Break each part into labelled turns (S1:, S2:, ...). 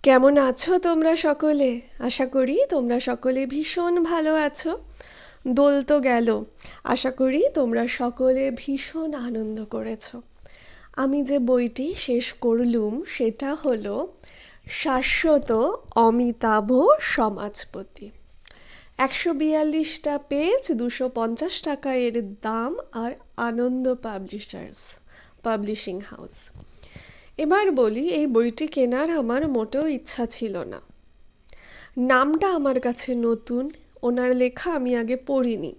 S1: কেমন আছো তোমরা সকলে? আশা করি তোমরা সকলে ভীষণ ভালো আছো। দোল তো গেল, আশা করি তোমরা সকলে ভীষণ আনন্দ করেছো। আমি যে বইটি শেষ করলুম সেটা হলো শাশ্বত অমিতাভ সমাজপতি। 142টা পেজ, 250 টাকা এর দাম, আর আনন্দ পাবলিশিং হাউস। এবার বলি, এই বইটি কেনার আমার মোটেও ইচ্ছা ছিল না। নামটা আমার কাছে নতুন, ওনার লেখা আমি আগে পড়িনি।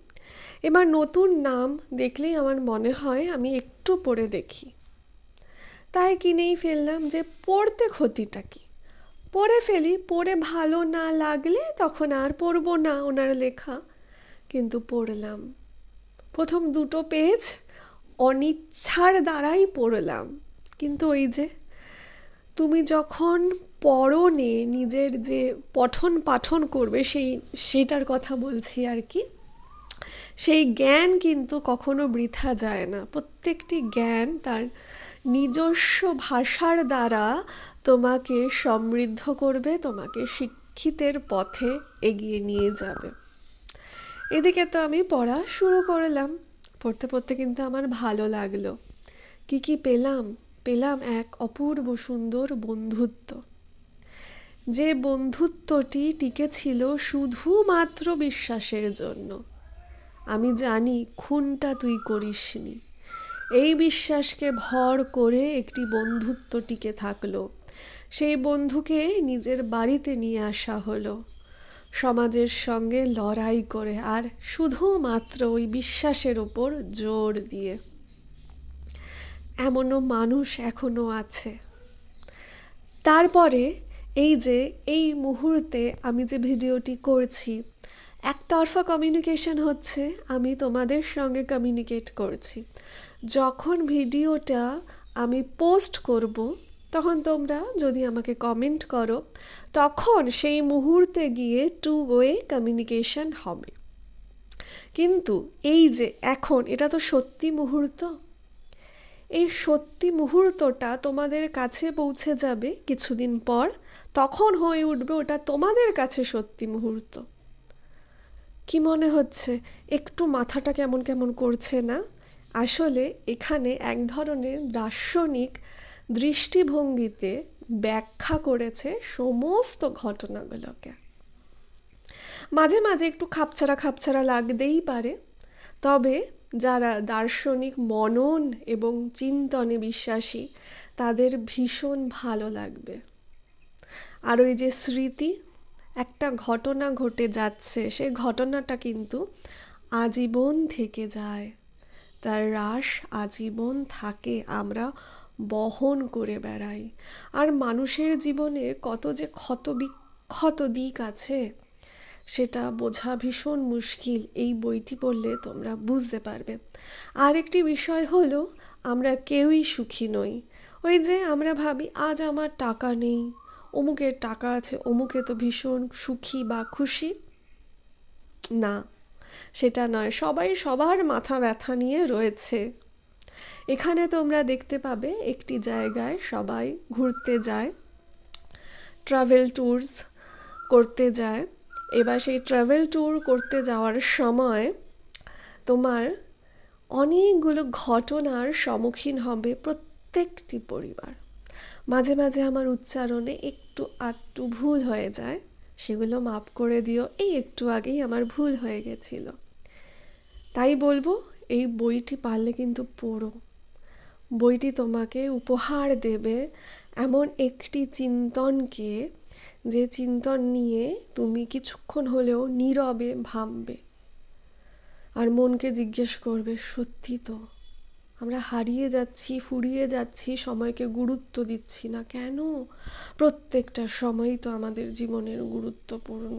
S1: এবার নতুন নাম দেখলেই আমার মনে হয় আমি একটু পড়ে দেখি, তাই কিনেই ফেললাম। যে পড়তে ক্ষতিটা কি, পড়ে ফেলি, পড়ে ভালো না লাগলে তখন আর পড়বো না ওনার লেখা। কিন্তু পড়লাম, প্রথম 2টো পেজ অনিচ্ছার দ্বারাই পড়লাম। কিন্তু ওই যে তুমি যখন পড়নে নিজের যে পঠন পাঠন করবে সেইটার কথা বলছি আর কি। সেই জ্ঞান কিন্তু কখনো বৃথা যায় না। প্রত্যেকটি জ্ঞান তার নিজস্ব ভাষার দ্বারা তোমাকে সমৃদ্ধ করবে, তোমাকে শিক্ষিতের পথে এগিয়ে নিয়ে যাবে। এদিকে তো আমি পড়া শুরু করলাম। পড়তে পড়তে কিন্তু আমার ভালো লাগলো। কি পেলাম? পেলাম এক অপূর্ব সুন্দর বন্ধুত্ব। যে বন্ধুত্বটি টিকেছিল শুধুমাত্র বিশ্বাসের জন্য। আমি জানি খুনটা তুই করিসনি, এই বিশ্বাসকে ভর করে একটি বন্ধুত্ব টিকে থাকলো। সেই বন্ধুকে নিজের বাড়িতে নিয়ে আসা হলো সমাজের সঙ্গে লড়াই করে, আর শুধুমাত্র ওই বিশ্বাসের ওপর জোর দিয়ে। এমনও মানুষ এখনো আছে। তারপরে এই মুহূর্তে আমি যে ভিডিওটি করছি, একতরফা কমিউনিকেশন হচ্ছে, আমি তোমাদের সঙ্গে কমিউনিকেট করছি। যখন ভিডিওটা আমি পোস্ট করব, তখন তোমরা যদি আমাকে কমেন্ট করো, তখন সেই মুহূর্তে গিয়ে 2 ওয়ে কমিউনিকেশন হবে। কিন্তু এই যে এখন, এটা তো সত্যি মুহূর্ত। এই সত্যি মুহূর্তটা তোমাদের কাছে পৌঁছে যাবে কিছুদিন পর, তখন হয়ে উঠবে ওটা তোমাদের কাছে সত্যি মুহূর্ত। কি মনে হচ্ছে? একটু মাথাটা কেমন কেমন করছে না? আসলে এখানে এক ধরনের দার্শনিক দৃষ্টিভঙ্গিতে ব্যাখ্যা করেছে সমস্ত ঘটনাগুলোকে। মাঝে মাঝে একটু খাপছাড়া লাগতেই পারে, তবে যারা দার্শনিক মনন এবং চিন্তনে বিশ্বাসী তাদের ভীষণ ভালো লাগবে। আর ওই যে স্মৃতি, একটা ঘটনা ঘটে যাচ্ছে, সেই ঘটনাটা কিন্তু আজীবন থেকে যায়, তার রাশ আজীবন থাকে, আমরা বহন করে বেড়াই। আর মানুষের জীবনে কত যে ক্ষত বিক্ষত দিক আছে, সেটা বোঝা ভীষণ মুশকিল। এই বইটি পড়লে তোমরা বুঝতে পারবে। আর একটি বিষয় হলো, আমরা কেউই সুখী নই। ওই যে আমরা ভাবি আজ আমার টাকা নেই, অমুকের টাকা আছে, অমুকে তো ভীষণ সুখী বা খুশি। না, সেটা নয়। সবাই সবার মাথা ব্যথা নিয়ে রয়েছে। এখানে তোমরা দেখতে পাবে একটি জায়গায় সবাই ঘুরতে যায়, ট্রাভেল ট্যুরস করতে যায়। এবার সেই ট্রাভেল ট্যুর করতে যাওয়ার সময় তোমার অনেকগুলো ঘটনার সম্মুখীন হবে প্রত্যেকটি পরিবার। মাঝে মাঝে আমার উচ্চারণে একটু আধটু ভুল হয়ে যায়, সেগুলো মাপ করে দিও। এই একটু আগেই আমার ভুল হয়ে গেছিল। তাই বলবো, এই বইটি পারলে কিন্তু পড়ো। বইটি তোমাকে উপহার দেবে এমন একটি চিন্তনকে, যে চিন্তন নিয়ে তুমি কিছুক্ষণ হলেও নীরবে ভাববে আর মনকে জিজ্ঞেস করবে, সত্যি তো আমরা হারিয়ে যাচ্ছি, ফুরিয়ে যাচ্ছি, সময়কে গুরুত্ব দিচ্ছি না কেন? প্রত্যেকটা সময়ই তো আমাদের জীবনের গুরুত্বপূর্ণ।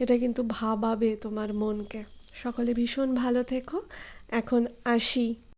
S1: এটা কিন্তু ভাবাবে তোমার মনকে। সকলে ভীষণ ভালো থেকো। এখন আসি।